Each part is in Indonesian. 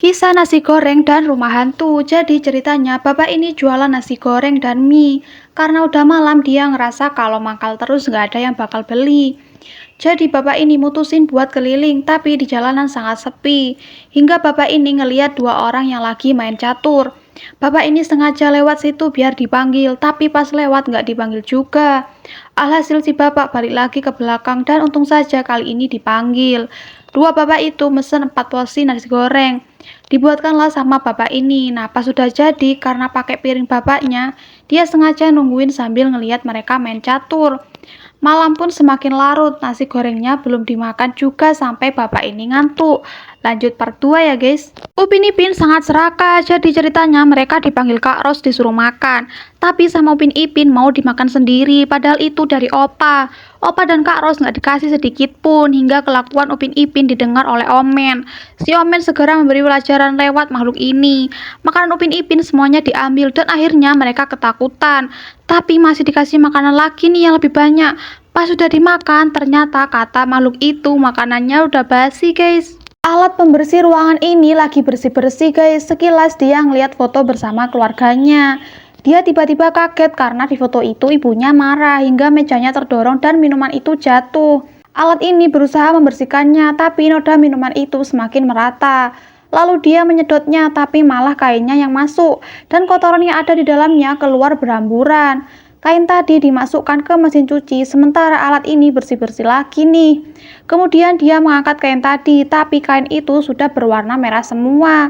Kisah nasi goreng dan rumah hantu. Jadi ceritanya bapak ini jualan nasi goreng dan mie. Karena udah malam dia ngerasa kalau mangkal terus nggak ada yang bakal beli. Jadi bapak ini mutusin buat keliling, tapi di jalanan sangat sepi. Hingga bapak ini ngeliat dua orang yang lagi main catur. Bapak ini sengaja lewat situ biar dipanggil, tapi pas lewat nggak dipanggil juga. Alhasil si bapak balik lagi ke belakang dan untung saja kali ini dipanggil. Dua bapak itu mesen 4 porsi nasi goreng. Dibuatkanlah sama bapak ini. Nah, pas sudah jadi, karena pakai piring bapaknya, dia sengaja nungguin sambil ngeliat mereka main catur. Malam pun semakin larut, nasi gorengnya belum dimakan juga sampai bapak ini ngantuk. Lanjut part 2 ya guys. Upin Ipin sangat serakah, jadi ceritanya mereka dipanggil Kak Ros disuruh makan. Tapi sama Upin Ipin mau dimakan sendiri, padahal itu dari Opa. Opa dan Kak Ros nggak dikasih sedikit pun, hingga kelakuan Upin Ipin didengar oleh Omen. Si Omen segera memberi pelajaran lewat makhluk ini. Makanan Upin Ipin semuanya diambil dan akhirnya mereka ketakutan. Tapi masih dikasih makanan lagi nih yang lebih banyak. Pas sudah dimakan, ternyata kata makhluk itu makanannya udah basi guys. Alat pembersih ruangan ini lagi bersih-bersih guys. Sekilas dia ngeliat foto bersama keluarganya. Dia tiba-tiba kaget karena di foto itu ibunya marah hingga mejanya terdorong dan minuman itu jatuh. Alat ini berusaha membersihkannya, tapi noda minuman itu semakin merata. Lalu dia menyedotnya, tapi malah kainnya yang masuk dan kotoran yang ada di dalamnya keluar beramburan. Kain tadi dimasukkan ke mesin cuci, sementara alat ini bersih-bersih lagi nih. Kemudian dia mengangkat kain tadi, tapi kain itu sudah berwarna merah semua.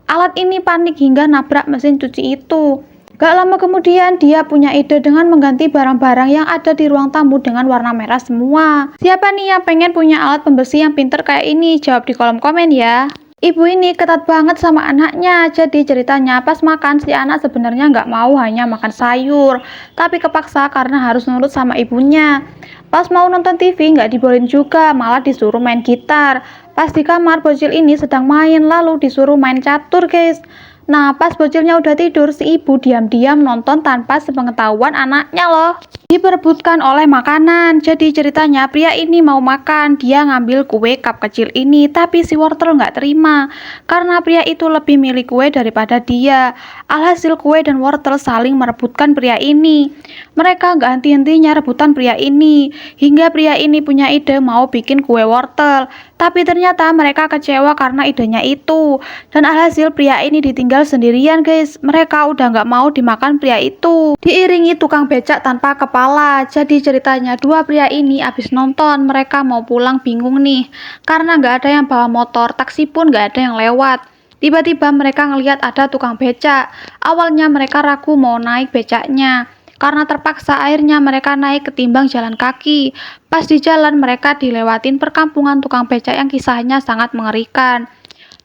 Alat ini panik hingga nabrak mesin cuci itu. Gak lama kemudian dia punya ide dengan mengganti barang-barang yang ada di ruang tamu dengan warna merah semua. Siapa nih yang pengen punya alat pembersih yang pinter kayak ini? Jawab di kolom komen ya. Ibu ini ketat banget sama anaknya, jadi ceritanya pas makan si anak sebenarnya nggak mau hanya makan sayur, tapi kepaksa karena harus nurut sama ibunya. Pas mau nonton TV nggak dibolehin juga, malah disuruh main gitar. Pas di kamar bocil ini sedang main, lalu disuruh main catur guys. Nah, pas bocilnya udah tidur, si ibu diam-diam nonton tanpa sepengetahuan anaknya loh. Diperebutkan oleh makanan. Jadi ceritanya pria ini mau makan, dia ngambil kue cup kecil ini, tapi si wortel nggak terima karena pria itu lebih milih kue daripada dia. Alhasil kue dan wortel saling merebutkan pria ini. Mereka nggak henti-hentinya rebutan pria ini, hingga pria ini punya ide mau bikin kue wortel. Tapi ternyata mereka kecewa karena idenya itu, dan alhasil pria ini ditinggal sendirian guys. Mereka udah nggak mau dimakan pria itu. Diiringi tukang becak tanpa kepala. Jadi ceritanya dua pria ini abis nonton, mereka mau pulang bingung nih, karena nggak ada yang bawa motor, taksi pun nggak ada yang lewat. Tiba-tiba mereka ngelihat ada tukang becak. Awalnya mereka ragu mau naik becaknya, karena terpaksa akhirnya mereka naik ketimbang jalan kaki. Pas di jalan mereka dilewatin perkampungan tukang becak yang kisahnya sangat mengerikan.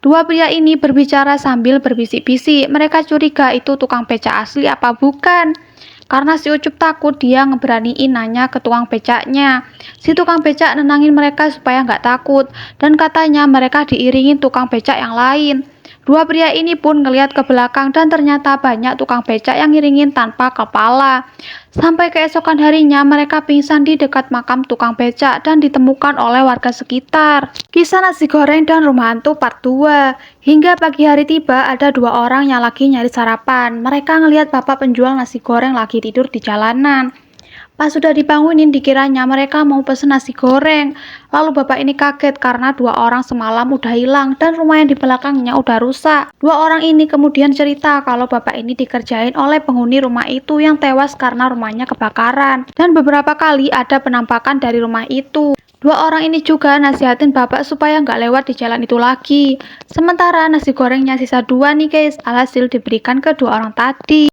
Dua pria ini berbicara sambil berbisik-bisik. Mereka curiga itu tukang becak asli apa bukan. Karena si Ucup takut, dia ngeberaniin nanya ke tukang becaknya. Si tukang becak nenangin mereka supaya nggak takut, dan katanya mereka diiringin tukang becak yang lain. Dua pria ini pun ngeliat ke belakang dan ternyata banyak tukang becak yang ngiringin tanpa kepala. Sampai keesokan harinya mereka pingsan di dekat makam tukang becak dan ditemukan oleh warga sekitar. Kisah nasi goreng dan rumah hantu part 2. Hingga pagi hari tiba, ada dua orang yang lagi nyari sarapan. Mereka ngelihat bapak penjual nasi goreng lagi tidur di jalanan. Pas sudah dibangunin, dikiranya mereka mau pesen nasi goreng. Lalu bapak ini kaget karena dua orang semalam udah hilang dan rumah yang di belakangnya udah rusak. Dua orang ini kemudian cerita kalau bapak ini dikerjain oleh penghuni rumah itu yang tewas karena rumahnya kebakaran. Dan beberapa kali ada penampakan dari rumah itu. Dua orang ini juga nasihatin bapak supaya nggak lewat di jalan itu lagi. Sementara nasi gorengnya sisa 2 nih guys, alhasil diberikan ke dua orang tadi.